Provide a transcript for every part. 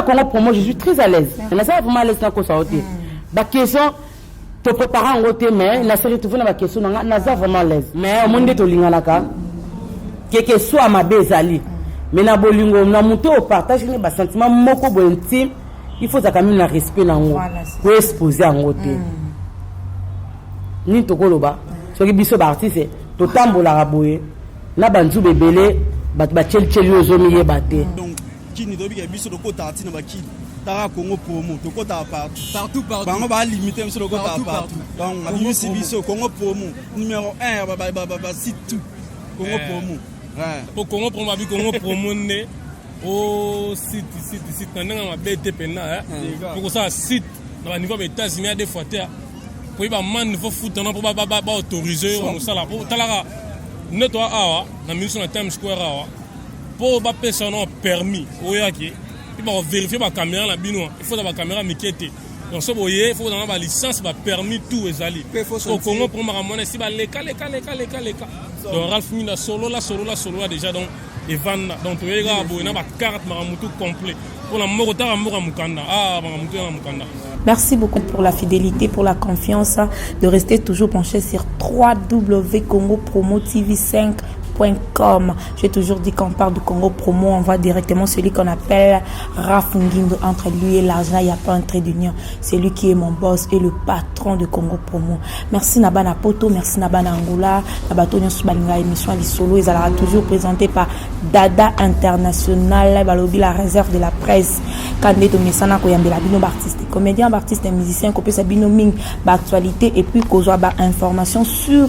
Congo Promo, je suis très à l'aise. Je suis vraiment à l'aise dans le côté. La question, te préparer en côté, mais la série, tu vois, la question, je suis vraiment à l'aise. Mais au monde de l'Ingalaka, que soit ma bezali, mais na bolingo, na monter au partage, il y a des sentiments moko intime, il faut quand même le respect dans l'eau, pour exposer en côté. Ni to koloba, ce qui biso artiste, to tambola raboye, na banzu bebele, ba chel chel ozomi yebate. Donc, qui ni dobi ke biso to ko tarti na ba ki. Tara Congo Promo, to ko ta partout. Bango ba limiter biso to ko ta partout. Donc, ma biso Congo Promo numéro 1 ba site tout. Congo Promo. Pour Congo Promo, abi Congo Promo né au site nanga ma BTP na pour ça site dans niveau des États-Unis à des fois pour ba man faut foutre pour ba autoriser on ça là pour talara netto awa na mission na Times Square awa pour ba personne permis oyaki il va vérifier ba caméra la bino il faut ba caméra mikete donc ça boye il faut dans ba licence ba permis tout ezali au Congo pour ma si ba leka donc Ralph Mina solo là déjà donc et van donc tu regardes boye na ba carte maramutu complet pour la morota mukanda maramutu na mukanda. Merci beaucoup pour la fidélité, pour la confiance, de rester toujours penché sur www.congopromo.tv5.com. J'ai toujours dit qu'on parle de Congo Promo, on voit directement celui qu'on appelle Raf Ngindo. Entre lui et l'argent, il n'y a pas un trait d'union. C'est lui qui est mon boss et le patron de Congo Promo. Merci Nabana Poto, merci Nabana Angoula. Nabatonio Subalinga émission à l'Isolo. Ils seront toujours présentés par Dada International, Balobi, la réserve de la presse. Kandeto Mesana Koyambela, Bino artiste, comédien, artiste et musicien, Kopé Sabino Ming, actualité et puis Kozoa information sur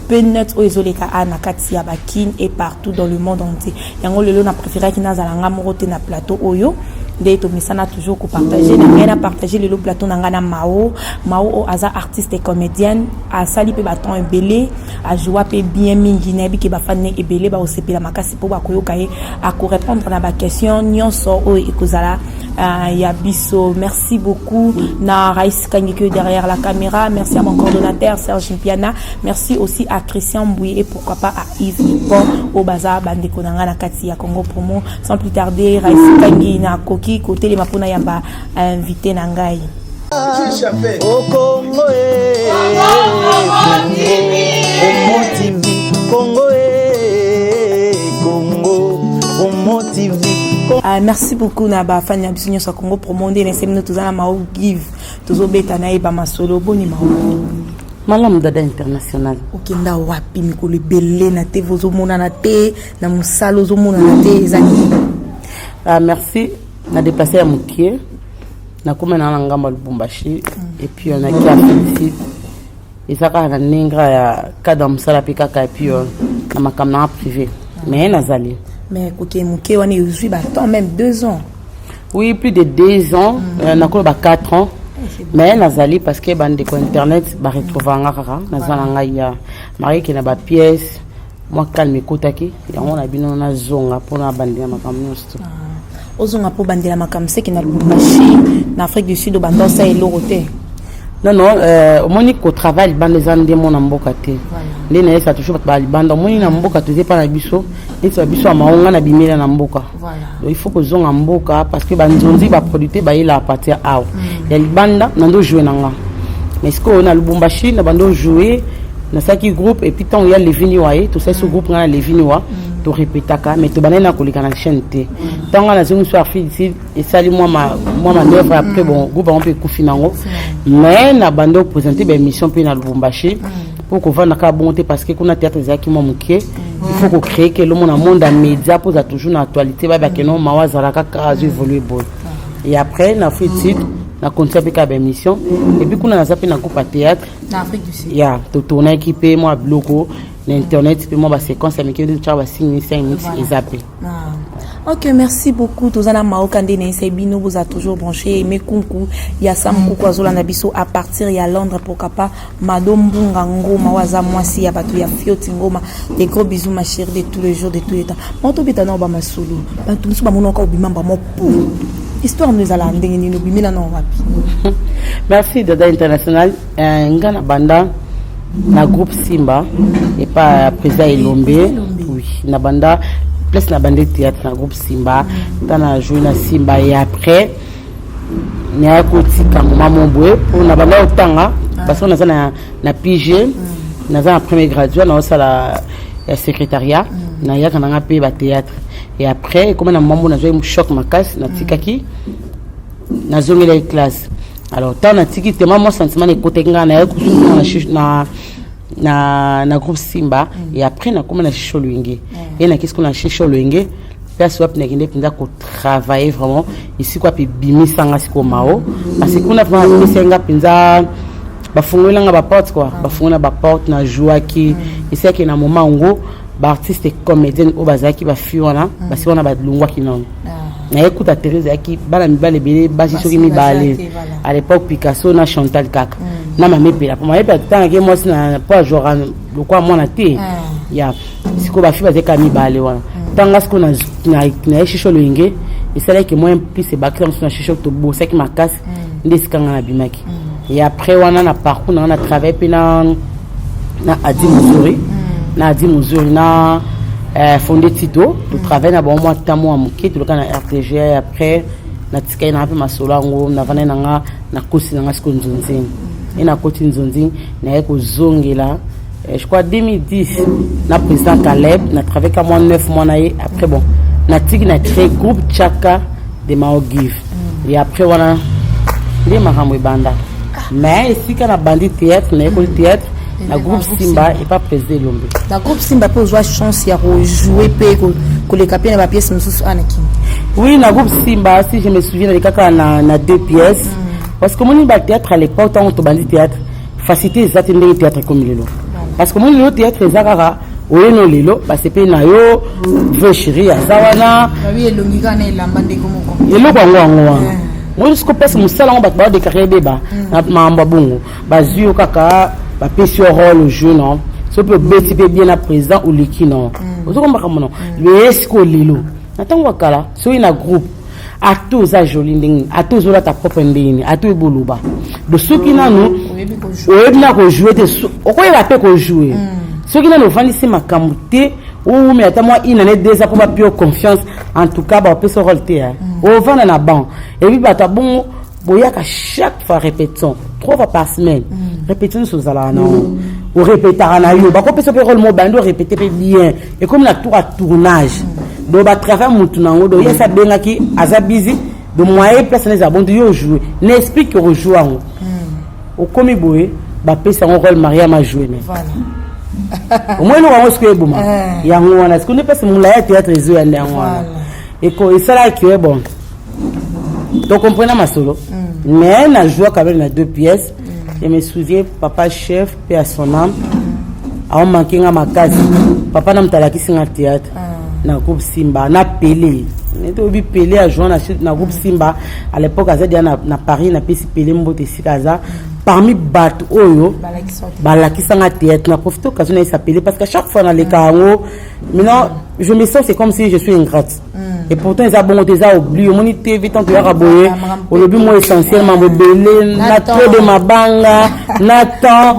Penet Oezoleka Anakatia Bakin et partout dans le monde entier. Yango lelo na préféré qui nazalanga morote na plateau Oyo. Deto Misana toujours ko partager na partager le plateau nangana Mao o aza artiste et comédienne a sali pe baton ebele a joie pe bien mingi nebi ke ba fané ebele ba osepela makasi po ba koyoka ye a ko répondre na ba question nyonso o ekozala ya biso. Merci beaucoup na Raïs Kangeke derrière la caméra, merci à mon coordonnateur Serge Piana, merci aussi à Christian Mbouye et pourquoi pas à Yves Dupont au bazar bandeko nangana kati ya Congo Promo. Sans plus tarder, Raïs Kangi na côté les mapuna yamba invité nangai au Congo Congo TV. Merci beaucoup Naba Fanya Bisunyo sa Congo Promo ndé nsemino tuzana mao give tuzobeta na iba masolo boni mao Malam Dada International. Okenda wapi mikolo belé na te vozomona na te na musalo zomona na te ezali. Merci. On a déplacé à Moukié, on a commis dans l'Angamba Lubumbashi, et puis on a qui a félicité. Et ça, on a un cadre Salapika, et puis on a ma caméra privée. Mais on a allé. Mais Moukié, on est aussi même 2 ans. Oui, plus de 2 ans, on a connu 4 ans. Mais on a allé parce que on a internet, on a retrouvé un rara, on a allé Marie qui a une pièce, moi calme Kotaki, et on a bien on a zonga pour la bande à ma caméra. Ozonga po bandela makamse qui na Lubumbashi na Afrique du Sud au bando ça et l'oroté. Non au monique au travail bande les ande mon amboka te. Les na ça toujours pas bande moni na mboka te pas na biso, et ça biso maonga na bimela na mboka. Voilà. Donc il faut que zonga mboka parce que banzonzi ba producteur ba ila partir à. Ya libanda nando jouer nanga. Mais ce qu'on a Lubumbashi na bando jouer na saki groupe et puis tant il y a les viniwaye tout ça ce groupe na les viniwa. To répétaka mais to banana kolika na chaîne te tant na zungu soir fille ici et sali moi ma œuvre après bon groupe on peut kufinango mais na bando présenter ba émission pe na Lubumbashi pour qu'on vende ka bonté parce que kuna théâtre zaki moi muké il faut qu'on crée que le monde à média pour ça toujours na actualité ba que non mawazala ka évoluer bon et après na fait titre na concept ka ba émission et puis kuna na zapi na groupe à théâtre na Afrique du Sud ya to tourner équipé moi bloco l'internet puis moi ba séquence avec de tu vas 5 minutes et zapper. OK, merci beaucoup tozana maokande na Sebino vous a toujours branché mais kunku ya sam kuku azola na biso à partir ya Londres pour kapa madombunga ngoma waza mwasi ya batu ya fioti ngoma des gros bisous ma chérie de tous les jours de tous les temps. Moto betana ba masolo bantu musu ba monoka obimamba mopo histoire nous ala ndenge ni obimela na wapi. Merci Dada International ngana banda na groupe Simba et pas président Elombe oui na banda place na bande théâtre na groupe Simba tana joué na Simba et après na kotika maman boye pour na banda otanga parce qu'on a na PG na za premier graduat na sala secrétariat na yaka na pe ba théâtre et après comme na maman na joué un choc makas na tikaki na zongela classe alors tant na tiki tellement mon sentiment écouter na groupe Simba et après na comme na chicho luingue et na qu'est-ce qu'on a chicho luingue place wap na kinde pinda ko travailler vraiment ici quoi puis bimi sanga siko mao parce que on a vraiment senga pinda ba fungola nga ba porte quoi ba fungola ba porte na joie qui ici que na moment ngo ba artiste comédien au bazaki ba fiona parce qu'on a ba lungwa ki non na écoute à Thérèse qui bala mi bale bele basi soki mi bale à l'époque Picasso na Chantal Kaka na mame pela pour mame pela tant que moi na pas jour le quoi moi na té ya siko ba fi ba zeka mi bale wana tanga siko na chicho loinge et c'est là que moi plus c'est bakla na chicho to bo c'est qui ma casse ndeskanga na bimaki et après wana na parcours na travailler pe na Adi Muzuri na fondé Tito tu travailles na bon moi tamo amuki tu le kana RTG après na tikai na pe masolango na vana na kosi na siko nzonzing et na koti nzonzing na ko zongela je crois 2010 na président Caleb na travaillé comme moi 9 mois na après bon na tiki na créé groupe Chaka de Mao Give et après voilà les mahamwe banda mais ici quand na bandi théâtre na école théâtre na groupe Simba et pas président Lombe la groupe Simba peut jouer chance ya jouer pe ko les capier na pièce mususu anaki oui na groupe Simba si je me souviens les kaka na deux pièces parce que mon théâtre à l'époque tant on bandi théâtre facilité exact ndenge théâtre comme lelo parce que mon le théâtre ezakaka oyeno lelo parce que na yo veut chérie azawana oui elongika na elamba ndeko moko eloko ngwa moi ce que passe musala on ba déclarer beba na mamba bongo bazio kaka ba pesi rôle au jeu non so peut beti pe bien à président ou liki non ozo komba kamono le esko lelo natango kala so ina groupe ato za joli ndenge ato zo la ta propre ndenge ato eboluba de ceux qui na nous oyebina ko jouer te okoyeba pe ko jouer ceux qui na nous vandisi makambo te ou mais ata moi une année déjà pour ba pure confiance en tout cas ba pe so rôle te o vana na ban et puis ba ta bon boyaka chaque fois répétition 3 fois par semaine répétition sur zala non ou répétera na yo ba ko pe so pe rôle mo bando répéter bien et comme la tour à tournage do ba travail mutu nango do yesa benga ki aza busy do moyen place les abondu yo jouer n'explique que rejouer en au komi boye ba pesa un rôle Maria ma jouer mais voilà au moins nous on se que bon ya ngwana ce qu'on est pas mon la théâtre zo ya ngwana et ko et ça là que bon donc comprenez ma solo mais na joie quand même na deux pièces je me souviens papa chef paix à son âme a manqué ma case papa na mtalaki singa théâtre na groupe Simba na Pelé neto bi Pelé a joué na groupe Simba à l'époque azadia na Paris na pesi Pelé mbote sikaza parmi bat oyo balaki sanga théâtre na profito occasion na s'appeler parce que chaque fois dans les canaux maintenant je me sens c'est comme si je suis ingrate et pourtant ils a bon déjà oublié mon TV tant que ya raboyer au début moi essentiellement belé na trop de mabanga na temps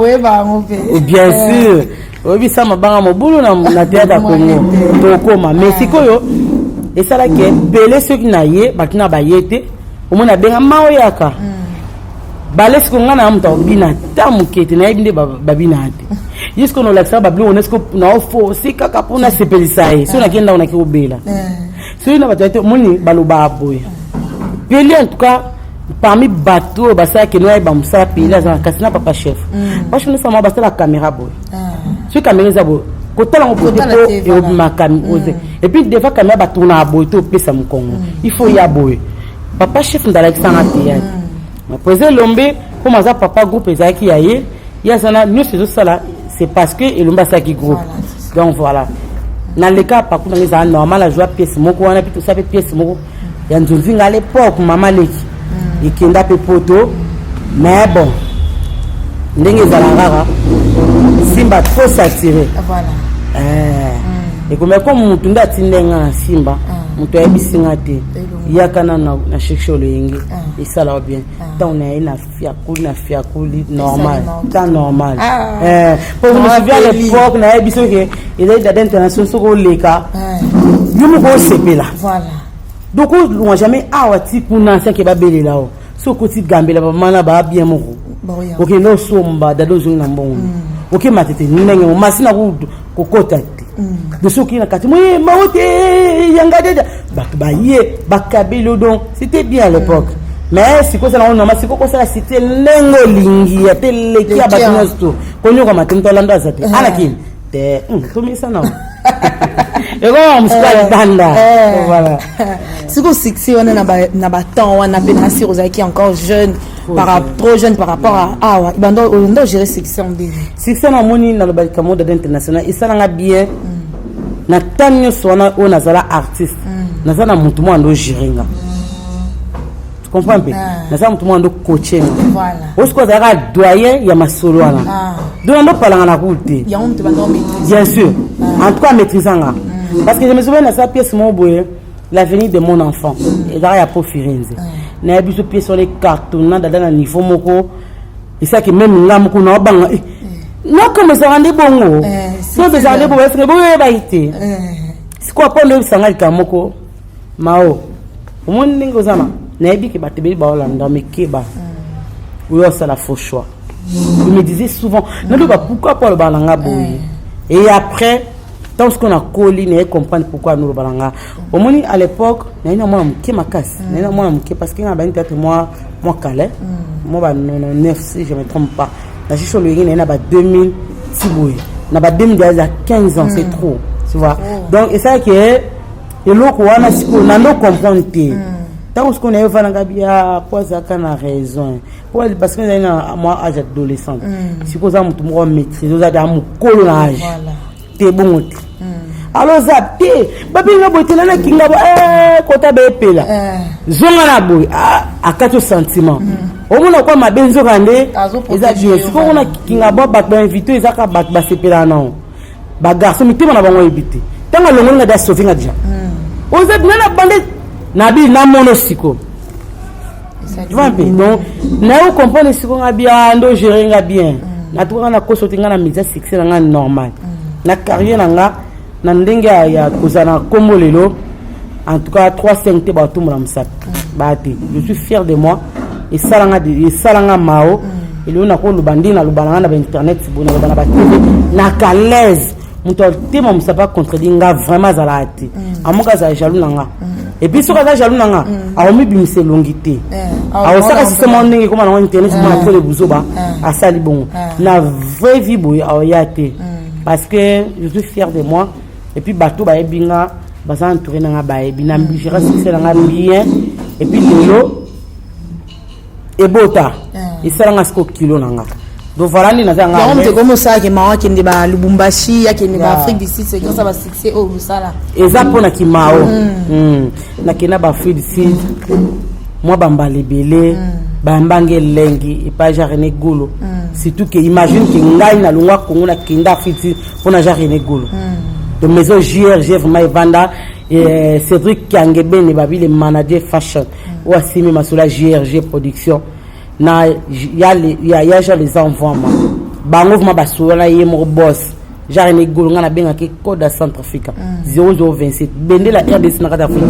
bien sûr oui ça mabanga mo bolo na théâtre Congo to koma mais sikoyo et ça là que belé ceux qui na yé bakina ba yete au moins na benga maoyaka balé ce qu'on a na mta bina tamukete na ibinde babina ate jusqu'on a l'accès babli on est que na fo si kaka pona sepelisaye so na kenda on a ki obela so ina batete moni baloba boy peli en tout cas parmi bateau basa que nous ba musa peli za kasina papa chef moi je ne sais pas basta la caméra boy sur caméra za boy kotala on peut et ma caméra et puis des fois caméra ba tourna boy to pesa mkongo il faut ya boy papa chef ndala kisanga théâtre président Lombe comme ça papa groupe ezaki yaye ya sana nous c'est ça là c'est parce que Lombe ça qui groupe donc voilà dans le cas par contre les gens normal la jouer pièce moko wana puis tout ça pièce moko ya nzunzinga à l'époque maman leki ikenda pe poto mais bon ndenge za la rara Simba trop s'attirer voilà et comme mutu nda tindenga Simba moto ayebisinga te yaka na cherche olenge esala bien tant on a na fiakuli normal tant normal pour me souviens à l'époque na yebiso ke il est d'international soko leka yumu ko sepela voilà donc on jamais awati kuna ça ke ba belela o soko ti gambela ba mana ba bien moko ok no somba dado zo na mbongo ok matete ninenge mo masina ko kota de ceux qui na kati moi maote yanga deja baye bakabelo donc c'était bien à l'époque mais c'est quoi ça on a c'est quoi ça c'était lengo lingi ya teleki abatinsto konyo kwa matinto landa zate anakin te to misa na et bon msika banda voilà c'est quoi succès on na ba temps on a peine assis Rosaki encore jeune trop jeune par rapport à ouais on doit gérer succès en bien succès na moni na le balika mode international et ça nga bien na tanyo sona on azala artiste na za na mutu mo ando gérer. Tu comprends un peu? Na ça mutu mo ando coacher. Voilà. Osko za ka doyen ya masolo wana. Donc on parle na kuté. Ya on te va maîtriser. Bien sûr. En tout cas maîtrisanga. Parce que je me souviens de sa pièce mon boye l'avenir de mon enfant. Et là il y a pas Firenze. Na biso pièce sur les cartons na na niveau moko. Et ça que même là moko na banga. Non comme ça rende bongo. So de ça rende bongo est-ce que boye ba ité. C'est quoi pour le sanga kamoko mao. Au moins ningo zama. Na ebi ke batebeli ba olanda me keba. Oui, ça la faux choix. Il me disait souvent non pas pourquoi pour le balanga boye. Et après tant ce qu'on a collé ne comprendre pourquoi nous le balanga. Au moins à l'époque, na ina moi mke makas. Na ina moi mke parce que na ba peut-être moi calais. Moi ba 9 si je me trompe pas. La chicho le na ba 2000 tiboy. Na ba 2000 il y a 15 ans, c'est trop. Tu vois. Donc et ça que et loko wana siko na ndo comprendre te. Tant ce qu'on a vananga bia quoi ça kana raison. Parce que moi âge adolescent. Siko za mutu mo maîtrise, za da mu colonage. Voilà. Te bon. Alors ça te babi nga boitela na kinga ba kota be pela. Zonga na boy a 4 sentiments. Au moins quoi ma benzo kande eza bien. Siko ona kinga ba ba invité ezaka ba sepela non. Ba garçon mitema na bango ebité. Tanga longo nga da sauver nga déjà. Oza bien na bande na bi na mono siko. Tu vois un peu donc na comprendre siko nga bien ndo gérer nga bien. Na tuka na koso tinga na média succès nga normal. Na carrière nga na ndenge ya kozana kombo lelo en tout cas 3-5 te ba tout mon amsat. Ba te je suis fier de moi et salanga mao et le na ko lubandi na lubanga na internet bona na ba TV na kalaise muto te mo msapa contredire nga vraiment zalati amoka za jaloux nanga et puis soka za jaloux nanga a omi bimise longité a osaka système ndenge comme na internet pour na le buzoba a sali bon na vraie vie boy a yate parce que je suis fier de moi et puis bateau ba ebinga baza entouré nanga ba ebina mbijira succès nanga bien et puis lelo ebota isalanga sko kilo nanga donc voilà ni nazanga on te comme ça que mawa kende ba Lubumbashi ya kende ba Afrique du Sud c'est comme ça ba succès au busala ezapo na kimao na kena ba Afrique du Sud moi bamba lebele bambange lengi et pas René Golo surtout que imagine que ngai na longwa Congo na kenda Afrique pour na René Golo de maison JRG vraiment Evanda et Cédric Kangebe ne babi le manager fashion ou asimi masula JRG production na ya les envois bango ma basula yemo boss René Golo ngana benga ke code à Centrafrique 0027 bende la RDC na kata Afrique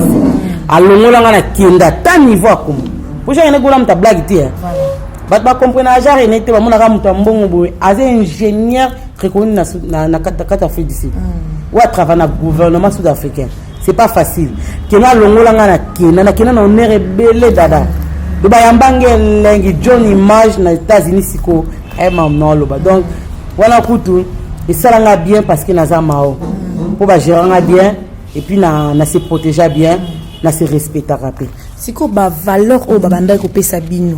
alongola ngana kenda ta niveau comme pour René Golo mta blague tie ba comprendre René te ba mona ka mtu mbongo boy as ingénieur reconnu na kata Afrique d'ici ou à travers le gouvernement sud-africain c'est pas facile kena longola ngana kena na onere belé dada do ba yambange lengi John Image na États-Unis siko non loba donc voilà kutu et ça langa bien parce que naza mao pour ba gérer bien et puis na se protéger bien na se respecter rapide siko ba valeur au babanda ko pesa bino.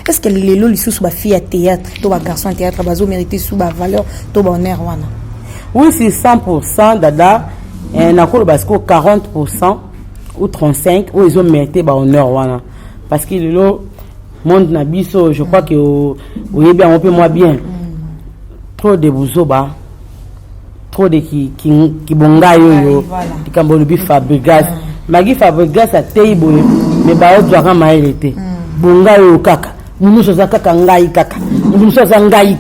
Est-ce que les lolis sous ba fille à théâtre to ba garçon à théâtre bazo mériter sous ba valeur to ba honneur wana? Oui, c'est 100% dada et na ko parce que 40% ou 35 où ils ont mérité ba honneur wana parce que le monde na biso je crois que oui bien on peut moi bien trop de buzoba trop de qui bonga yo qui kambolo bi fabrigas Magi Fabregas a teibo mais ba odwaka maele te bonga yo kaka nous sommes kaka ngai kaka nous sommes ngai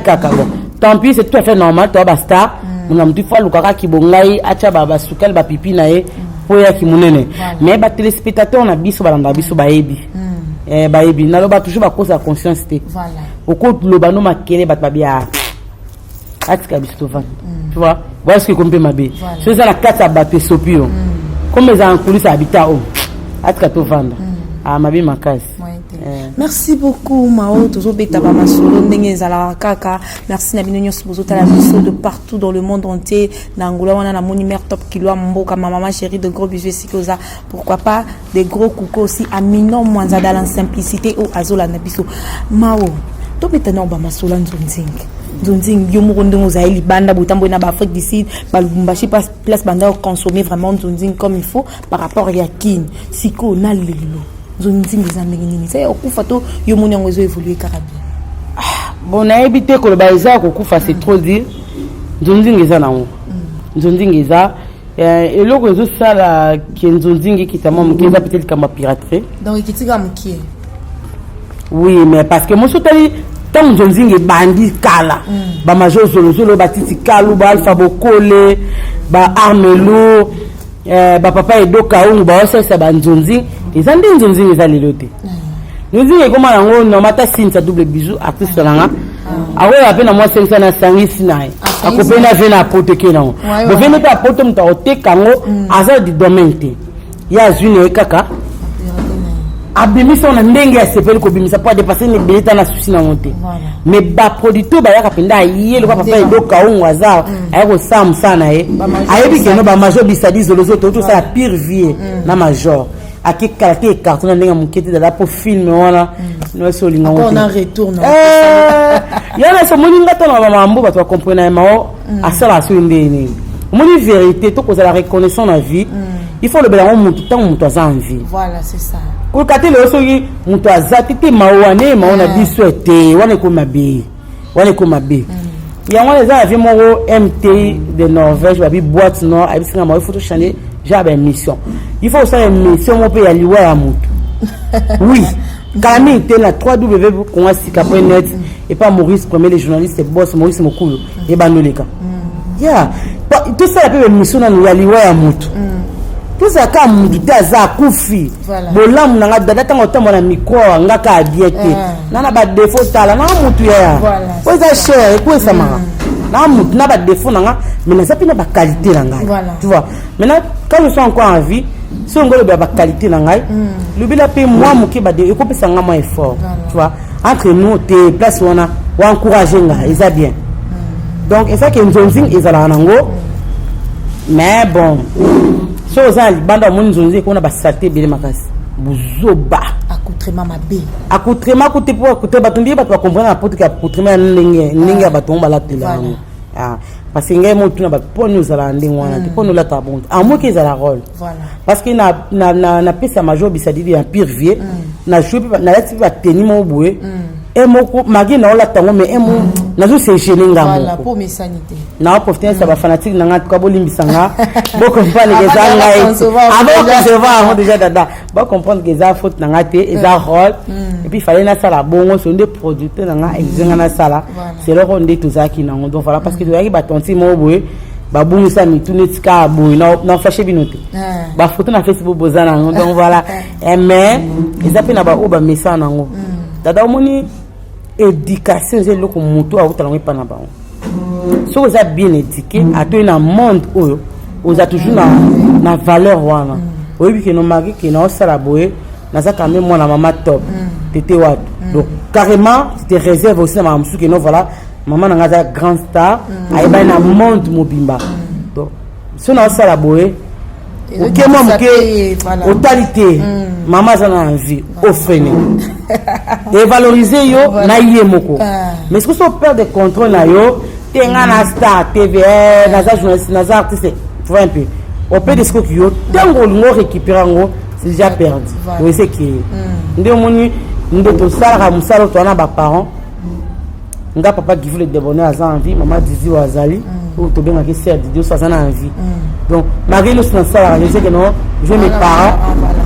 kaka bon tant pis c'est tout à fait normal toi basta on a mtu fa lukaka ki bongai acha baba sukal ba pipi na ye po ya ki munene mais ba téléspectateur na biso balanda biso baebi baebi na lo ba toujours ba cause la conscience te voilà oko lo ba no makele ba babia atika biso van tu vois voilà ce que compte ma bé c'est ça la carte à battre sopio comme les en coulisses habitat o atika to vanda ma bé makasi. Merci beaucoup Mao toujours beta ba masolo ndenge ezala kaka merci na bino nyonso bozo tala biso de partout dans le monde entier na Angola wana na moni mère top kilo mboka maman chérie de gros bisous sikoza pourquoi pas des gros coucou aussi à Minon Mwanza dans la simplicité au azola na biso Mao to beta na ba masolo nzonzing yo mo ndongo za eli banda botambo na ba Afrique du Sud ba Lubumbashi place banda consommer vraiment nzonzing comme il faut par rapport à kin siko na lelo nzonzing za ndenge c'est okufa to yo mo nyango zo évoluer karabi bon na éviter ko ba eza ko kufa c'est trop dire nzonzing za na nzonzing za eloko zo sala ki nzonzing ki tamo mkeza peut-être comme piraterie donc kitika mkie oui mais parce que mo sotali tant nzonzing bandi kala ba major zolo batiti kalu ba alpha bokole ba armelo ba papa edoka ungu ba osa ba nzonzing ezandi nzonzing ezali lote nzonzing ekoma nango no mata sinza double bisou artiste nanga awe apena moi sensa na sangisi nae akopena vena apote kenango bo vena pa apote mta otekango aza di domaine te ya zune kaka abimisa na ndenge ya sepeli ko bimisa pour dépasser les billets na souci na monter mais ba producteur ba yaka penda yé le papa edoka ungu aza ayako sam sana ayebi keno ba major bisadi zolozo to ça la pire vie na major aki karaté carton ndenge mukete da pour film wana no so linga on en retourne yana so moninga to na mambo ba to comprendre mao asala so ndeni moni vérité to ko za la reconnaissance na vie il faut le belango mutu tant mutu aza en vie voilà c'est ça ko kati le so yi mutu aza tete mawane maona biso te wana ko mabe yango les a vu mon MT de Norvège ba bi boîte nord a bisinga ma photo changer j'avais une mission il faut ça une mission mon pays aliwa ya mutu oui quand était la 3w.congasika.net et pas Maurice premier les journalistes boss Maurice Mokulu et banoleka yeah tout ça la mission na aliwa ya mutu tout ça comme mutu za kufi bolamu nanga dada tango tombo na micro ngaka abiete nana ba défaut tala na mutu ya voilà ça cher quoi ça mara na mutu na ba défaut nanga mais ça pina ba qualité nanga tu vois maintenant quand je suis encore en vie si on veut ba qualité nanga le bila pe moi muki ba de ko pesa nga moi effort tu vois entre nous te place wana wa encourager nga ça bien donc et ça que nzonzing ezala nango mais bon so za banda mon nzonzing ko na ba saté bele makasi buzoba accoutrement mabe accoutrement ko te pour accoutrement batundi ba to comprendre n'importe quel accoutrement ndenge ya batomba la tela parce que ngai montu na ba pour nous ala ndenge wana te pour nous la tabonde à moi qu'ils a la rôle voilà parce que na pesa major bisadi ya pire vie na jouer na la ba tenir mon boué et moko magi na ola tango mais emo nazo se gêner ngamo voilà pour mes sanités na profiter ça ba fanatique na ngati kwa bolimbisa nga bo comprendre que ça ngai avant concevoir déjà dada ba comprendre que ça faute na ngati et ça rôle et puis fallait na sala bongo so ndé producteur na nga exenga na sala c'est le rond de tout ça qui nango donc voilà parce que tu ba tonti mo boye ba bungu sa mitune tika boye na fâché binote ba photo na Facebook bozana donc voilà mais ils appellent na ba o ba message nango dada omoni éducation c'est le moto a talon pas na ba so vous êtes bien éduqué à tout dans monde où vous êtes toujours na valeur wana oui que no mari que na sala boye na ça quand même moi na maman top tété wat donc carrément c'était réserve aussi na maman que non voilà maman na za grand star ay ba na monde mobimba donc so na sala boye ok moi que totalité maman ça na envie offrene et valoriser yo na yemoko mais ce que so perd de contrôle na yo tenga na star TV na za journaliste na za artiste tu vois un peu on peut dire que yo tango ngo récupérer ngo c'est déjà perdu oui c'est qui nde moni nde to sala musalo to na ba parents nga papa qui voulait débonner à ça envie maman dizi wazali ou to benga que c'est de Dieu ça na envie donc malgré le silence ça je sais que non je mes parents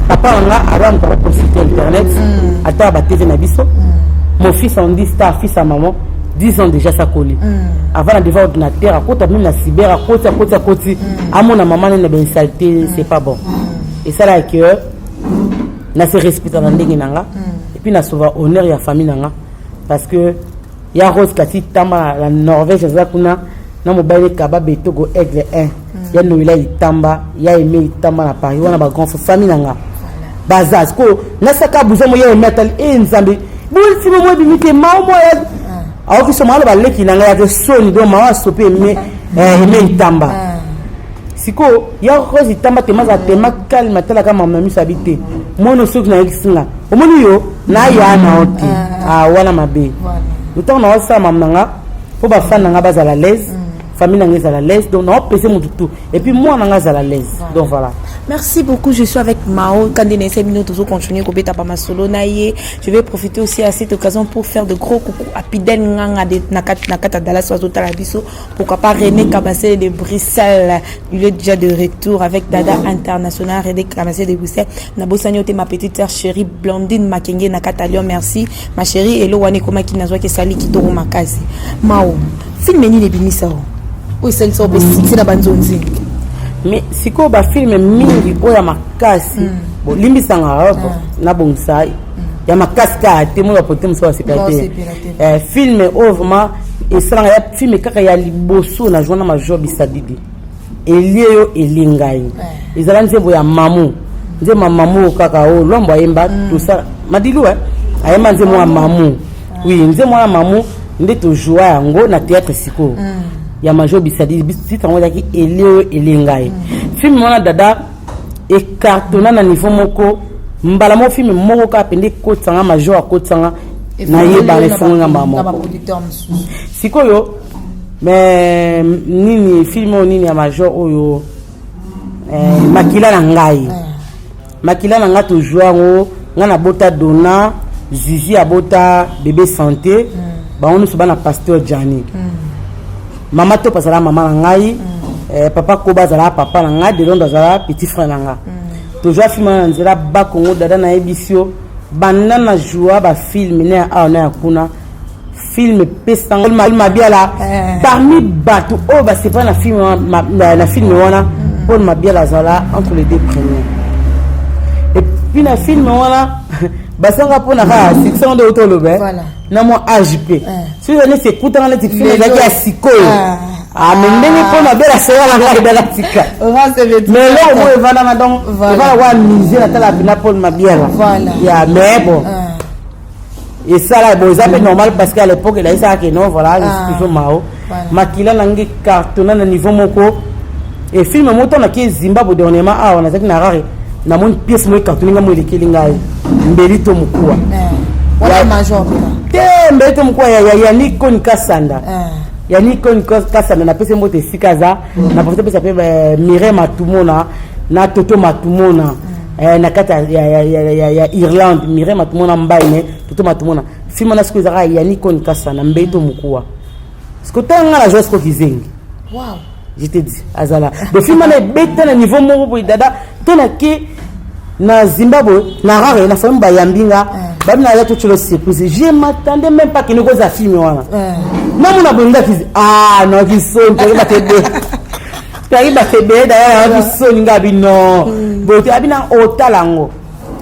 papa on a avant de consulter internet attends ba TV na biso mon fils on dit star fils à maman 10 ans déjà ça collé avant de voir ordinateur à côté même la cyber à côté à mon maman n'a bien saleté c'est pas bon et ça là que na se respecte dans ndenge nanga et puis na sauva honneur ya famille nanga parce que ya Rose Kati tamba la Norvège za kuna na mobile kaba betoko aigle 1 ya noila itamba ya aimé itamba na Paris wana ba grand famille nanga bazaz ko na saka buzo mo ya metal e nzambe bul simo mo bimite mawo ya awo ki somalo ba leki nanga ya de soni do mawa sope me itamba siko ya Rose itamba te maza te makalma tala kama mami sabite mono soki na ikisinga omoni yo na ya na oti wana mabe autant on a ça maman pour ba fan nga bas à la l'aise famille nga à la l'aise donc on pèse mon tout et puis moi nga à la l'aise donc voilà. Merci beaucoup, je suis avec Mao. Quand il y a 5 minutes, toujours continuer à beta pas solo naie. Je vais profiter aussi à cette occasion pour faire de gros coucou à Piden Nganga de Nakata Dallas Oiseau Talabiso. Pourquoi pas René Kabassé de Bruxelles. Il est déjà de retour avec Dada International. René Kabassé de Bruxelles. Nabosani ma petite sœur chérie Blondine Makenge Nakata Lyon. Merci. Ma chérie Elo Wane Koma qui n'a qui sali qui toro makasi. Mao. Film ni les bimisao. Oui, c'est le sort c'est la banzonzi. Mais si ko ba film mingi oya makasi bo limbisanga na bonsai ya makasi ka te mo pote mo so sepate film vraiment et ça ya film kaka ya liboso na journal major bisadidi elieyo elingai ezala nzembo ya mamu nze mamu kaka o lombo ayemba tout ça madilu ayemba nzembo ya mamu oui nzembo ya mamu nde to joie yango na théâtre siko ya major bisadi titre ngo yaki elio elingai film wana dada e cartona na niveau moko mbala mo film moko ka pende ko tsanga major akotsanga na yeba refonga mama sikoyo mais nini film nini ya major oyo makila na ngai makila na nga to joango nga na bota dona zizi abota bébé santé ba onu so bana pasteur Jani maman to pasala maman na ngai papa ko bazala papa na ngai de londo azala petit frère na nga toujours film na nzela ba Congo dada na ebisio banda na joie ba film ne a na kuna film pesanga ma biala parmi batu o ba c'est pas na film na film wana pour ma biala zala entre les deux premiers et puis na film wana basanga pona ka section de autolobe na mo AJP si on est écoutant les film là qui a siko mais ndenge pona bela sera la ngai dala tika mais là on va na donc va wa miser la tala bina pour ma biala ya mais bon et ça là bon ça c'est normal parce qu'à l'époque il a ça que non voilà c'est toujours mao makila nangi cartona na niveau moko et film moto na ki Zimbabwe dernièrement on a ça na rare na mon pièce mo cartona nga mo lekeli ngai mbelito mukua wala major te mbelito mukua ya Nikon Kasanda ya Nikon Kasanda na pese moto sikaza na profite pesa pe Mireille Matumona na Toto Matumona na kata ya Irlande Mireille Matumona mbaine Toto Matumona film na siku za ya Nikon Kasanda mbelito mukua siko tanga la joie siko kizengi wow je te dis azala le film na beta na niveau moko boy dada tona ki na Zimbabwe na rare na famille bayambinga babi na yato cholo surprise je m'attendais même pas que nous cause film wana na mona bonga kizi no kiso nto ba tebe tari ba tebe d'ailleurs na kiso ninga bi no bo te abina otalango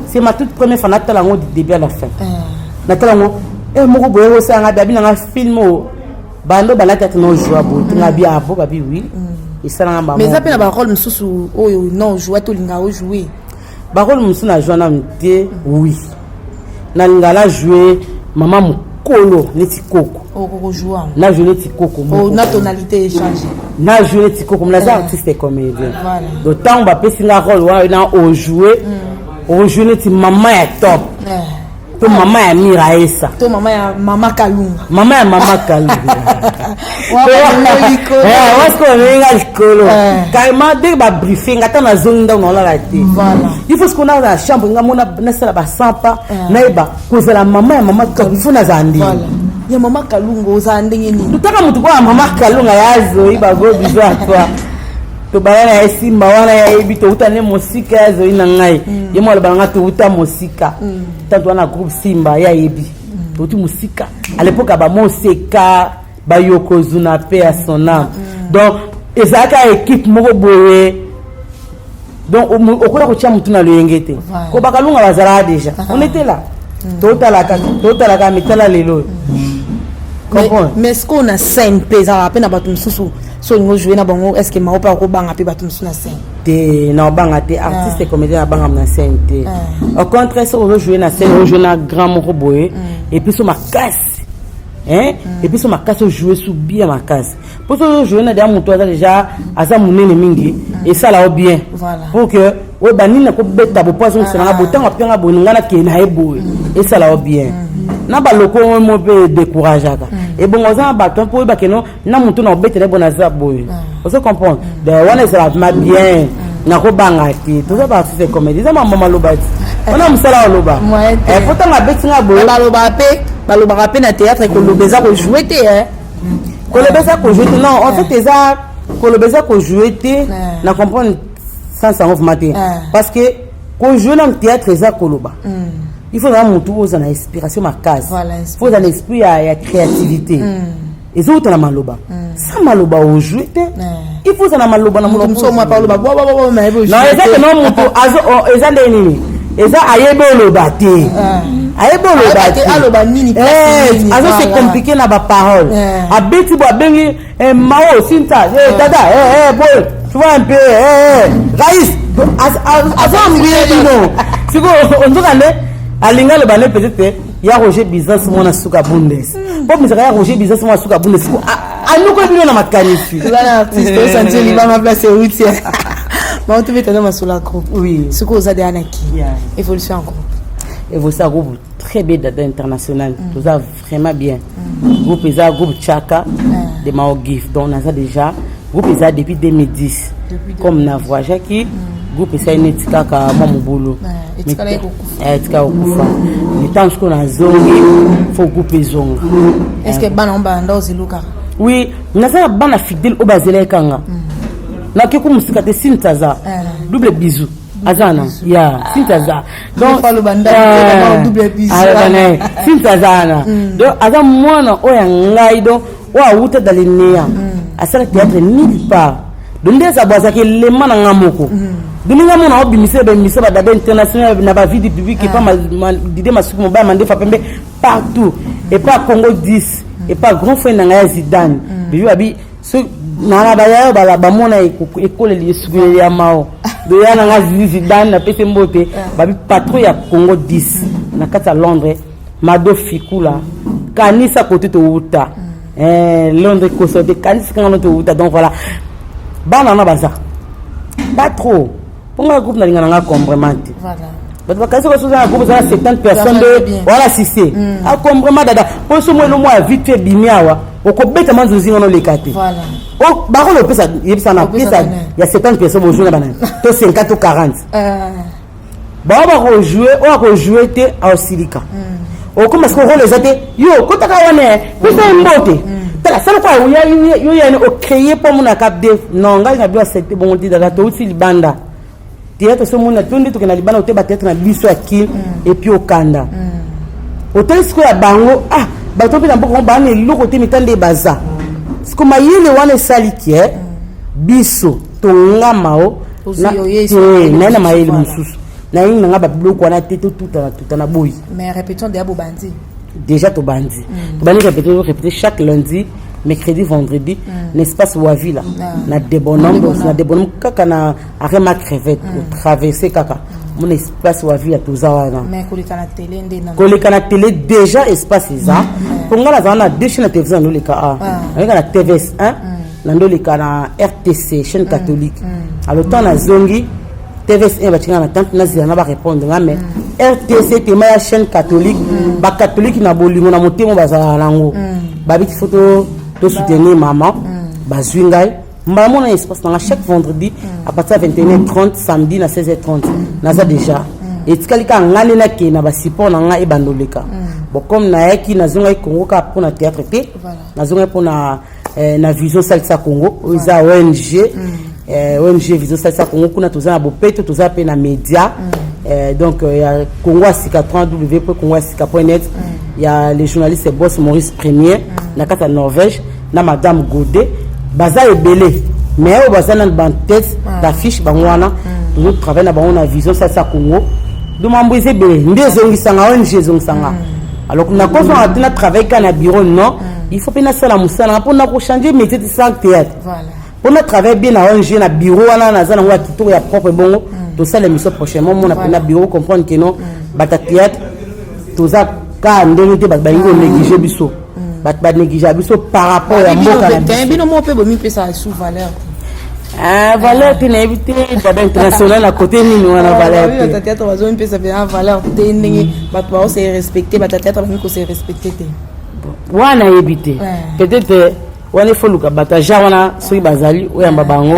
c'est ma toute première fois na talango du début à la fin na talango moko boyo sanga babi na film bando balata no joie bo tinga bi abo babi oui et ça na ba mais ça pe na ba rôle mususu oyo non joie to linga o jouer ba rôle mususu na joie na mte oui na ngala jouer maman mukolo neti koko o jouer na jouer neti koko o na tonalité changer na jouer neti koko mais ça artiste comédien d'autant ba pesinga rôle wa na o jouer neti maman ya top to mama ya Miraesa to mama ya mama Kalunga wasko nenga likolo kaima de ba briefing ata na zonda na la té voilà il faut ce qu'on a dans la chambre ngamona na sala ba sampa naiba kozala mama ya mama Kalunga zandi voilà ya mama Kalunga ozandenge nini tutaka mutu kwa mama Kalunga yazo iba go bizwa toi to bana ya simba wana ya ebi to utane mosika zo ina ngai ye mo bana to uta mosika tanto wana groupe simba ya ebi to uti mosika à l'époque ba moseka ba yokozuna pe à son âme donc ezaka équipe moko boye donc okola ko tia mutuna lo yengete ko bakalunga bazala déjà on était là tota la mitala lelo mais est-ce qu'on a scène pesa à peine à batum susu so ngo jouer na bango est-ce que maopa ko banga pe batum susu na scène te na banga te artiste comédien na banga na scène te au contraire so on jouer na scène on jouer na grand moko boye et puis so ma casse hein et puis so ma casse jouer sous bien ma casse pour so jouer na dia muto déjà asa munene mingi et ça là bien pour que o banina ko beta bo poison c'est na botanga penga boninga na ke na eboye et ça là bien na baloko mo be décourageaka et bon oza baton pour ba keno na mutu na obetele bona za boye on se comprend de one is la bien na ko banga ti to ba faire comédie ça maman malobati on a musala loba et pourtant ma betinga boye baloba pe na théâtre ko lobeza ko jouer te hein ko lobeza ko jouer non en fait ça ko lobeza ko jouer te na comprendre sans en matin parce que ko jouer dans théâtre ça ko loba il faut vraiment tout aux en inspiration ma case faut un esprit à créativité et ça autant la maloba ça maloba au jouer il faut ça la maloba na mutu so moi parle ba mais non exact non mutu azo ezande nini eza ayebo lobate ayebo lobate aloba nini azo c'est compliqué na ba parole abeti bo bengi mao sinta dada boy tu vois un peu raïs azo mbiye non siko onzoka ne alinga le balé peut-être ya Roger business mona suka bundes bon mais ya Roger business mona suka bundes anuko bino na makanifi la artiste santé liba ma place routier mais tu veux te donner sur la groupe oui ce que vous avez anaki évolution en groupe évolution en groupe très bien international tout ça vraiment bien groupe ça groupe Chaka de Mao Gif donc on a ça déjà groupe ça depuis 2010 comme na voyage qui groupe ça netika ka mamubulu etika okufa temps qu'on a zongi faut groupe zonga est-ce que bana ndo ziluka oui na bana fidèle au bazele kanga na kiku musika te sintaza double bisou azana ya sintaza donc le banda double bisou sintaza donc azam mwana oya ngai donc wa wuta dalinia asala théâtre nulle part donc ça boisa que les mana ngamoko duninga mona obimise be mise ba dabe international na ba vie publique et pas d'idée masuku mo ba mande fa pembe partout et pas Congo 10 et pas grand frère na Zidane bibi abi ce na ba ya ba mona école li suku ya mao de ya na Zidane na pese mbote ba bi patron ya Congo 10 na kata Londres mado fikula kanisa côté to uta Londres ko so de kanisa kan to uta donc voilà bana na baza pas trop pour un groupe n'a comprendre voilà parce que quand un groupe ça 70 personnes voilà si c'est à comprendre dada pour ce moi le mois vite fait bimiawa au kobeta manzozi ngono lekate voilà oh ba ko le pesa yebisa na pesa il y a 70 personnes au jour na banane to 50 ou 40 ba ko jouer te au silika o comme est-ce qu'on les a yo ko taka wane ko ça mbote la seule fois où il y a créé pour mon cap de non ngai na bio accepter bon dit dada to uti libanda théâtre ce monde tondi to kana libanda te battre na biso aki et puis au kanda hôtel ce ya bango ba to pina mboko ba ne loko te mitande baza ce que mayele wana saliki biso to ngamao na mayele mususu na ina ngaba bloko wana te tout na boyi mais répétons de abobandi déjà to bandi to bani répéter chaque lundi mercredi vendredi l'espace Wavi là na débonum kaka na arema crevette au traverser kaka mon espace Wavi à tozawana mais koleka na télé déjà espace ça pour ngala za na deux chaînes de télévision no leka avec la TVS 1 na ndo leka na RTC chaîne catholique alors temps na zongi TVS 1 batinga na tante na zila na ba répondre mais RTC te ma chaîne catholique ba catholique na bolingo na motemo bazala lango ba biti photo de soutenir maman bazwingai maman na espace dans chaque vendredi à partir de 21h30 samedi na 16h30 na ça déjà et tkalika ngale na ke na ba support na nga e bandoleka bon comme na yaki na zonga Congo ka pour na théâtre te na zonga pour na vision salsa Congo za ONG ONG Vision Salsa Congo kuna toza na bopeto toza pe na média donc il y a Congo Asika www.congoasika.net il y a les journalistes Boss Maurice Premier na kata Norvège na madame Godet baza ebele mais au baza na ban tête d'affiche bangwana nous travaillons na bango na Vision Salsa Congo do mamboise ebele ndezo ngisanga ONG zongisanga alors qu'on a besoin de travailler dans le bureau non il faut bien ça la moussala pour nous changer métier de sang théâtre voilà pour nous travailler bien dans un bureau là na zana wa tout ya propre bon tout ça l'émission prochainement on a un bureau comprendre que non bata théâtre tout ça ka ndenge te ba négliger biso ba négliger biso par rapport à mboka na bino mo pe bomi pe ça sous valeur valeur tu n'as évité d'abord international à côté ni nous on a valeur oui ta théâtre bazon pe ça bien valeur te ndenge ba to se respecter ba ta théâtre ba ko se respecter te wana éviter peut-être wana faut luka bata jawana soki bazali oyamba bango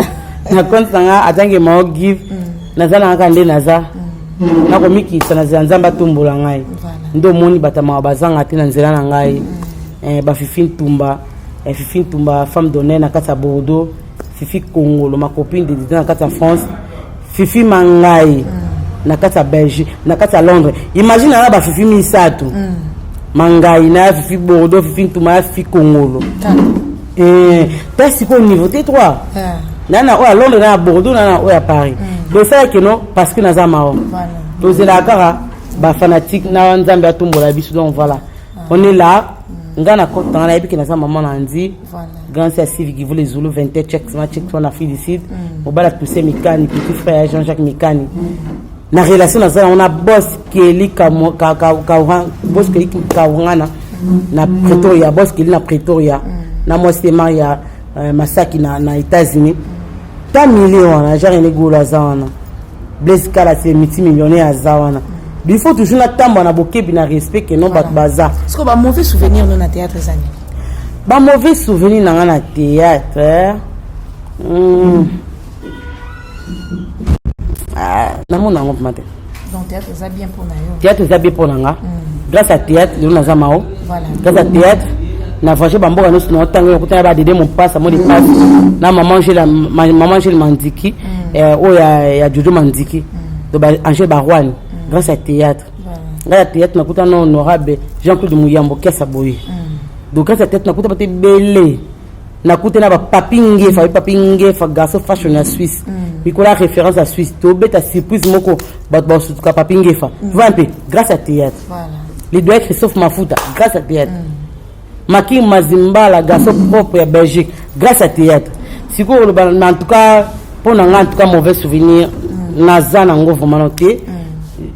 na compte nga atange ma give nazana nga nde naza na komiki sana nzamba tumbola ngai ndo moni bata ma bazanga te na nzela na ngai ba Fifi Ntumba femme d'honneur na kata Bordeaux Fifi Congolo ma copine de na kata France Fifi Mangai na kata Belgique na kata Londres imagine na ba Fifi Misato Mangai na Fifi Bordeaux Fifi Ntumba Fifi Congolo parce qu'au niveau T3 nana o à Londres na Bordeaux nana o à Paris donc ça que non parce que naza mao donc c'est la cara ba fanatique na nzambe atumbola biso donc voilà on est là ngana content na ebi que naza maman nandi grand sœur civique qui voulait Zulu 20 check on a fait ici au bala pousser Mikani petit frère Jean-Jacques Mikani na relation naza on a boss Kelly ka boss Kelly Kawangana na Pretoria boss Kelly na Pretoria na moi c'est Maria Masaki na États-Unis ta million na genre négola zawana Blaise Kala c'est multimillionnaire à zawana il faut toujours na tamba na bokebi na respect que non bat baza est-ce que ba mauvais souvenir non na théâtre zani ba mauvais souvenir na théâtre na mon ngop matin donc théâtre ça bien pour na yo théâtre ça bien pour nga grâce à théâtre nous na zamao voilà grâce à théâtre na voyage bamboka nous no tango kutana ba dede mon passe mo de passe na maman j'ai le mandiki o ya Jojo Mandiki de ba Angel Barwan grâce à théâtre grâce à théâtre na kutana honorable Jean-Claude Muyambo kessa boy donc grâce à théâtre na kutana belé na kutana ba papinge fa garçon fashion na Suisse bikola référence à Suisse to beta surprise moko ba sutuka papinge fa va un peu grâce à théâtre voilà les doigts Christophe Mafuta grâce à théâtre Maki Mazimba la garçon propre à Belgique grâce à théâtre si quoi en tout cas pour en tout cas mauvais souvenir naza nango vraiment ok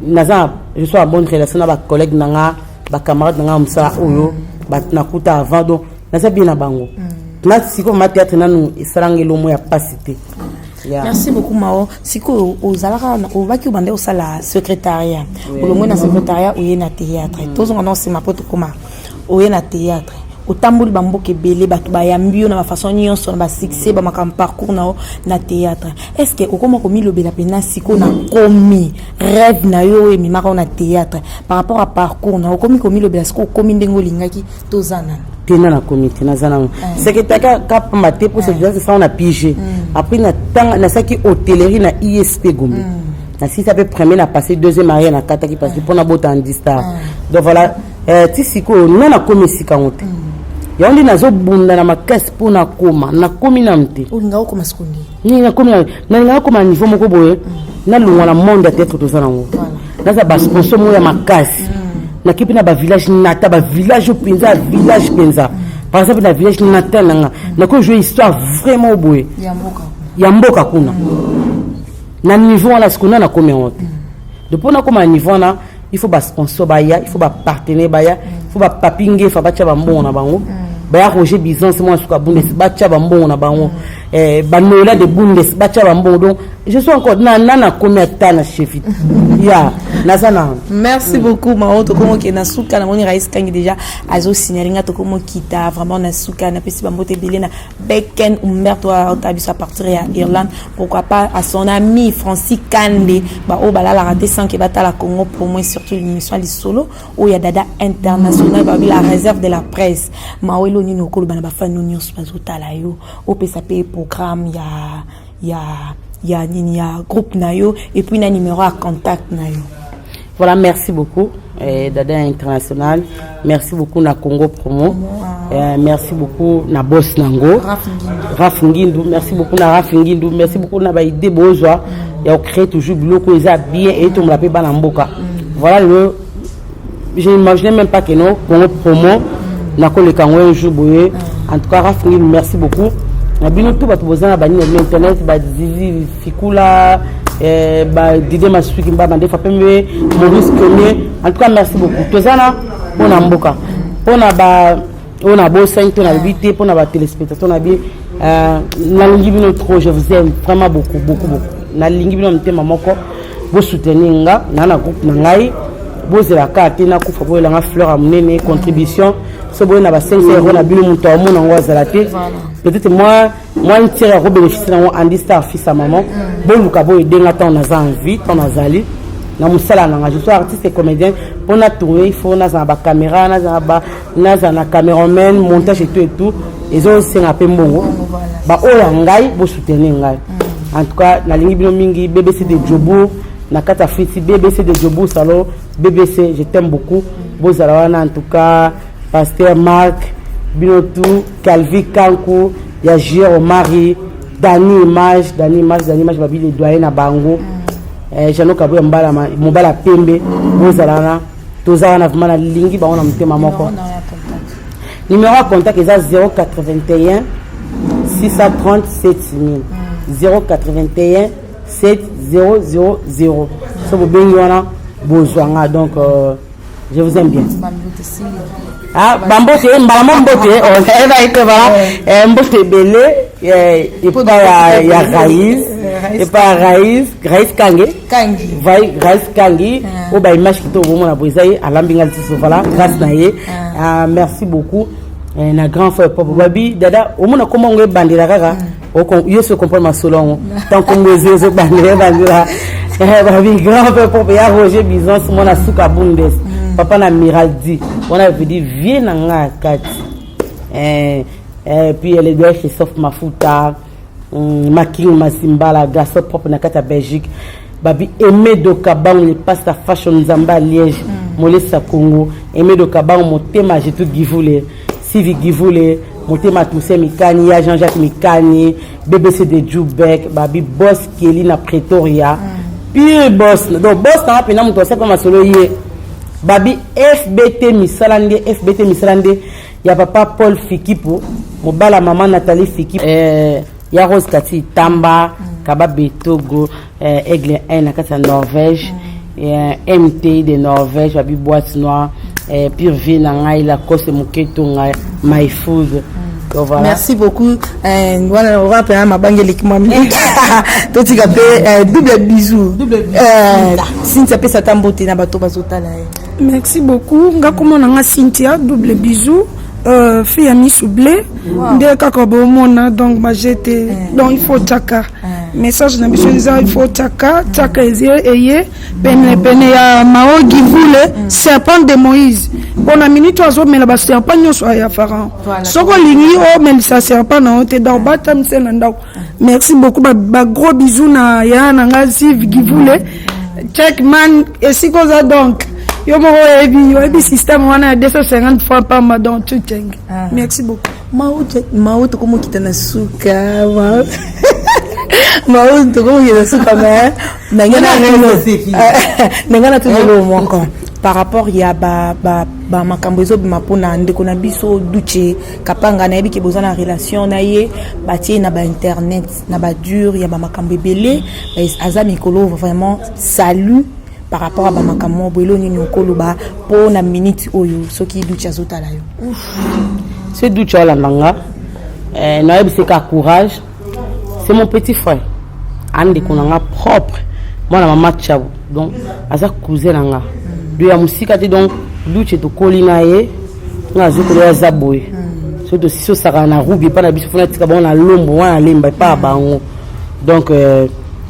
naza je suis en bonne relation avec collègues nanga ba camarades nanga msala oyo ba nakuta avant donc naza bien na bango na si quoi ma théâtre nanu esarangelo mo ya pasité. Merci beaucoup Mao. Siko ozalaka obaki obande osala secrétariat. Olomwe na secrétariat ou na théâtre. Tous on annonce ma pote comment ou na théâtre. Otambuli bamboke belé batu bayambio na ba façon nyonso na ba succès ba makam parcours na théâtre. Est-ce que okoma komi lobela pena siko na komi rêve na yo et mimaka na théâtre par rapport à parcours na komi lobela siko komi ndengo lingaki tozana. Tena na comité na zana secrétaire ka pamate pour se dire ça on a pigé après na tanga na saki hôtellerie na ISP Gombe na si ça peut premier na passer deuxième arrière na kata qui parce que pour na bota en star donc voilà tisiko na komi sikangote ya ndi nazo bunda na makasi pour na koma na komi na mte olinga okoma sikundi ni na komi na nga koma niveau moko boye na lungwa na monde peut-être to zana ngo na za ba sponsor mo ya makasi na kipi na ba village nata ba village penza village penza par exemple na village nata na ko jouer histoire vraiment boye ya mboka kuna na niveau la skuna na komi honte depuis na koma niveau na il faut ba sponsor ba ya il faut ba partenaire ba ya il faut ba papinge fa ba cha ba mbongo na bango ba ya Roger Bizance moi suka bundes ba cha ba mbongo na bango ba nola de bundes ba cha ba mbongo donc je suis encore na komi atana chefit ya nazana. Merci beaucoup Mao to komo ke na suka na moni rais kangi déjà azo signalinga to komo kita vraiment na suka na pesi ba mbote belé na Beken Umberto Otabiso à partir ya Irlande pourquoi pas à son ami Francis Kande ba o bala la raté sans que bata la Congo pour moi surtout l'émission li solo ou ya dada international ba la réserve de la presse Mao eloni no ko bana ba fan no news bazota la yo o pesa pe programme il y a groupe nayo et puis un numéro à contact nayo. Voilà, merci beaucoup Dada International, merci beaucoup na Congo Promo, merci beaucoup na Boss Nango Raf Ngindou, merci beaucoup na Raf Ngindou, merci beaucoup na Baïdé Bozwa, il a créé toujours biloko eza bien et tout me l'appelle Banamboka. Voilà je n'imaginais même pas que non Congo Promo na ko le Kango un jour boye. En tout cas Raf Ngindou, merci beaucoup. Na bino tout ba tobozana ba ni internet ba Zizi Fikula Didier Masuki Mbaba Ndefa Pembe Maurice Kone. En tout cas merci beaucoup tozana pona mboka pona ba ona bo 5 ton habité pona ba téléspectateurs na bi na lingi bino trop, je vous aime vraiment beaucoup na lingi bino mtema moko bo soutenir nga na groupe na ngai bo zela ka tena ku fabo la fleur à monene contribution so bo na ba 5 € na bino muto mo na ngwa zela te. Peut-être moi une tire au bénéfice na Andy Star fils à maman bon luka bo edenga tant na za envie tant na zali na musala na je suis artiste et comédien pour na tourner il faut na za ba caméra na za na cameraman montage et tout et zo senga pe mbongo ba oya ngai bo soutenir ngai. En tout cas na lingi bino mingi BBC de Jobu na kata fiti BBC de Jobu salon BBC, je t'aime beaucoup bozala en tout cas Pasteur Marc Binotou, Calvi Kankou, Yajir Omari, Dani Image, babi les doyens na bango. Jano Kabou Mbala Mbala Pembe, Bozalana, Tozana vraiment na lingi ba on a mtema moko. Numéro à contact est 081 630 7000. 081 7000. Ça vous bien yona bozwanga donc je vous aime bien. Ah, bambote, mbalambote, on va être voilà, mbote belé, et pas ya raïs, et pas raïs kangi, vai raïs kangi, ou ba image qui tombe na boisaï, à l'ambingal voilà, grâce naie, merci beaucoup, na grand frère Papa Babi, dada, au moins comment on est bandira kaka, yo se comprend ma solon, tant qu'on me zo bandira, Babi grand frère Papa ya Roger Bizon, mon asuka bundes. Papa na Miraldi, on avait dit viens na kati. Puis elle est de chez Sof Mafuta, Making Masimbala, Gasso propre na kata Belgique. Babi Aimé Dokabang, le pasta fashion Zamba Liège, Molesa Congo, Aimé Dokabang, motema j'ai tout givoulé, Sivi givoulé, motema Toussé Mikani, Jean-Jacques Mikani, BBC de Djoubek, Babi Boss Kelly na Pretoria. Puis boss, donc boss na pena muto c'est comme solo yé. Babi FBT Misalande, ya papa Paul Fikipo, mobala maman Nathalie Fikipo, ya Rose Kati Tamba, Kababe Togo, Aigle 1 na kati Norvège, MT de Norvège, Babi Boîte Noire, Pure Vie na ngai la Kose Muketo ngai My Food. Voilà. Merci beaucoup. Voilà, on va appeler ma banque l'équipement. Toi tu as double bisou. Cynthia peut s'attendre na bato bazotala. Merci beaucoup. Nga comment na Cynthia double bisou. Fille ami soublé. Ndé kako bomona donc ma j'étais donc il faut tchaka. Message na biso il faut tchaka eye pene ya mao givule serpent de Moïse. Bon a minute oiseau mais la serpent nyoso ya Pharaon. Soko lingi o mais ça serpent na ote dans batam senanda. Merci beaucoup ba gros bisous na ya na ngazi givule. Check man et si cosa donc yo mo ebi système wana 250 fois par mois donc tout teng. Merci beaucoup. Mao to como kita na suka. Mao to como kita suka mais nangana to le monko. Par rapport ya ba makambo ezo bima pona ndeko na biso duche kapanga na yebi ke bozana relation na ye batie na ba internet na ba dur ya ba makambo belé azami kolo vraiment salut par rapport à ba makambo bolo ni okolo ba pona minute oyo soki duche azotala yo ce duche ala nanga na yebi c'est ka courage c'est mon petit frère ande konanga propre moi na mama chabo donc aza cousin nanga de ya musika te donc duche to kolina ye nga zokolo ya zaboy surtout si so saka na rubi pa na biso fona tika bon na lombo wana lemba pa bango donc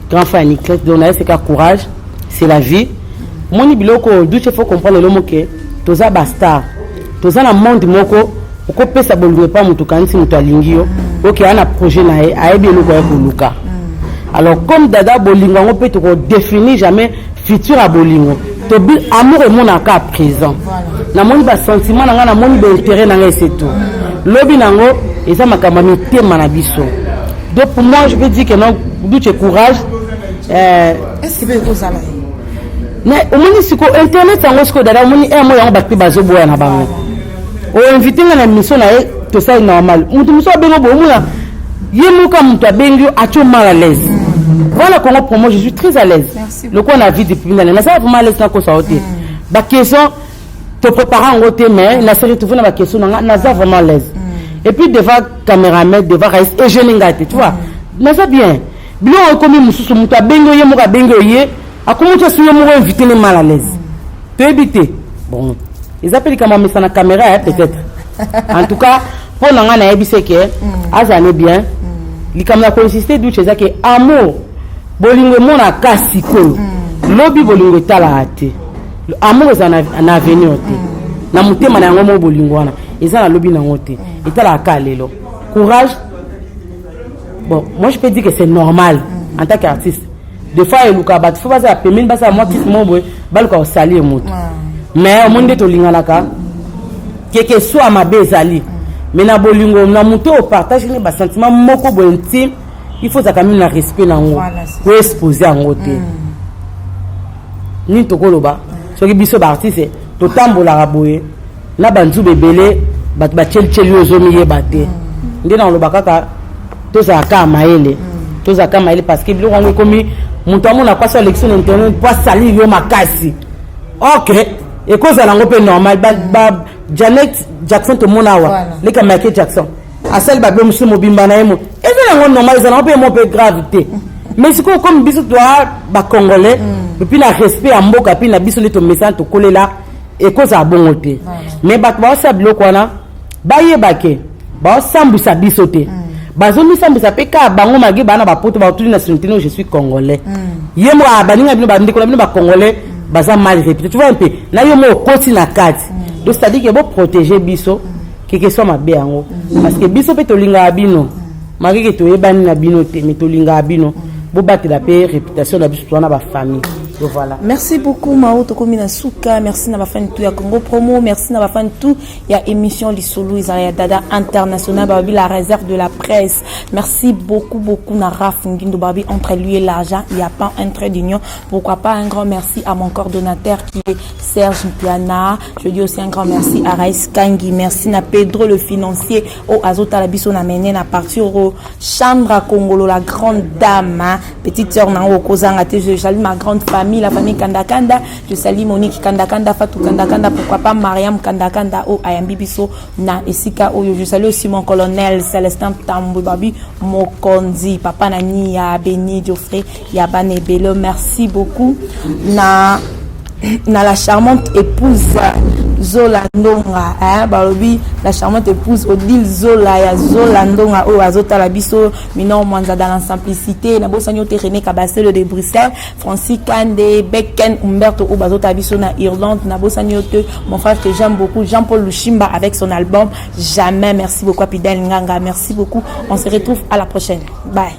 grand frère Nicolas donc c'est ka courage c'est la vie moni biloko duche faut comprendre le mot que toza basta toza na monde moko oko pesa bolwe pa mutu kanisi mutu alingio OK ana projet na ye ayebi eloko ya koluka Alors comme dada bolingo on peut te définir jamais futur à bolingo. To bi amour et mon aka présent. Na moni ba sentiment na nga na moni ba intérêt na nga c'est tout. Lobi nango eza makamami tema na biso. Donc pour moi je peux dire que non du courage est-ce que vous allez mais au moins si ko internet sango sko dada moni e mo yango bakti bazo boya na bango. O invité na mission na to ça normal. Mutu muso bengo bo muna yemuka mutu abengi acho mal à l'aise. Voilà comment pour moi je suis très à l'aise. Le quoi on a vu depuis l'année. Mais ça vraiment à l'aise na ko ça ôter. Ba question te préparer en côté mais la série tout na ba question na ça vraiment à l'aise. Et puis devant caméraman devant et je n'ingate tu vois. Mais ça bien. Bilo comme mususu mutu abengo yemuka bengo ye a comment tu suis yemuka invité les mal à l'aise. Tu éviter. Bon. Ils appellent comme ça na caméra peut-être. En tout cas pour nanga na ebise ke azane bien. Li comme la consister du chez que amour bolingo mona kasi ko lobi bolingo tala ate amour za na avenir te na mutema na ngomo bolingo wana eza na lobi na ngote etala kalelo courage. Bon moi je peux dire que c'est normal en tant qu'artiste des fois il luka bat faut pas ça pemine ba ça motif mombo baluka osali moto mais au monde to lingana ka que soit ma bezali mais na bolingo na muto au partage ni ba sentiment moko bo intime. Il faut quand même le respect dans l'eau. Pour exposer en côté. Ni to koloba. Ce qui biso artiste, to tambola raboye. Na banzu bebele, bat cheli ozomiye bate. Ndi na loba kaka to za ka maele. To za ka maele parce que bilo wango komi muto amona kwa sur l'élection internet pour salir yo makasi. OK. Et cause la ngope normal ba Janet Jackson to monawa. Les ka Michael Jackson. À celle babé monsieur mobimba na emo et ça normal ça n'a pas mon peu gravité mais c'est comme biso toi ba congolais et puis la respect à mboka puis na biso le message to coller là et cause à bon côté mais ba ba sa biloko wana ba yebake ba sambu sa biso te ba zomi sambu sa peka bango magi bana ba poto ba tuli nationalité je suis congolais yemo abaninga bino ba ndiko bino ba congolais ba za mal répété tu vois un peu na yemo koti na kati donc c'est à dire que bo protéger biso que soit ma béango parce que biso pe tolinga abino malgré que to yebani na bino te mais tolinga abino bo battre la paix réputation na biso na ba famille. Donc voilà. Merci beaucoup Mao Tokomina Souka, merci na ba fan tout ya Congo Promo, merci na ba fan tout ya émission Lisolo Isaya Dada International babi la réserve de la presse. Merci beaucoup na Raf Ngindo babi entre lui et l'argent, il y a pas un trait d'union. Pourquoi pas un grand merci à mon coordonnateur qui est Serge Mpiana. Je dis aussi un grand merci à Raïs Kangi, merci na Pedro le financier au Azota la biso na mené na partir au Chandra Congolo la grande dame, hein? Petite sœur na Okozanga te je salue ma grande famille. La famille Kandakanda, je salue Monique Kandakanda, Fatou Kandakanda, pourquoi pas Mariam Kandakanda, au Ayambi Biso, na Esika, oh, je salue aussi mon colonel Célestin Tamboubabi, Mokonzi, Papa Nani, ya Béni, Diofré, ya Banebelo, merci beaucoup, na la charmante épouse Zola Ndonga, hein, Balobi, la charmante épouse Odile Zola, ya Zola Ndonga, oh, Azota la biso, Minon Mwanza dans la simplicité, na Bosanyo René Kabasele de Bruxelles, Francis Kande, Becken, Umberto, oh, Bazota biso na Irlande, na Bosanyo mon frère que j'aime beaucoup, Jean-Paul Lushimba avec son album Jamais, merci beaucoup, Pidel Nganga, merci beaucoup, on se retrouve à la prochaine, bye.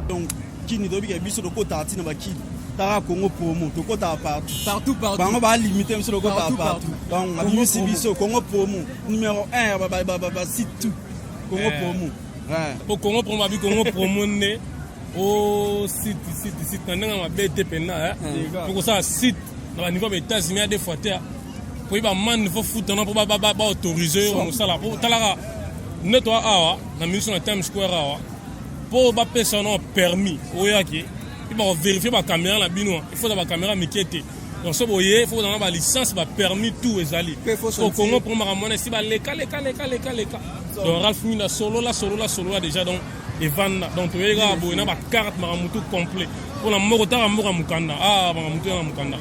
Donc, qui nous doit bien biso de côté Tartine ba qui Tara Congo Promo, to kota partout. Bango ba limiter monsieur le kota partout. Donc on a vu si biso Congo Promo numéro 1 ba site tout. Congo Promo. Ouais. Pour Congo Promo bi Congo Promo né au site ndanga ma BT pena hein. Pour ça site dans niveau des États-Unis des fois terre. Pour ba man faut foutre non pour ba autoriser on ça là pour talara nettoie awa na mission Times Square awa. Pour ba personne permis oyaki. Il faut vérifier la caméra la bino. Il faut la caméra miquette. Donc ce boyer, il faut avoir la licence, la permis tout et zali. Au Congo pour ma monnaie, si les cas. Donc Ralph Mina solo là déjà donc et vendre. Donc tu regardes, il y a une carte maramutu complet. Pour la mokota mukanda. Ah maramutu mukanda.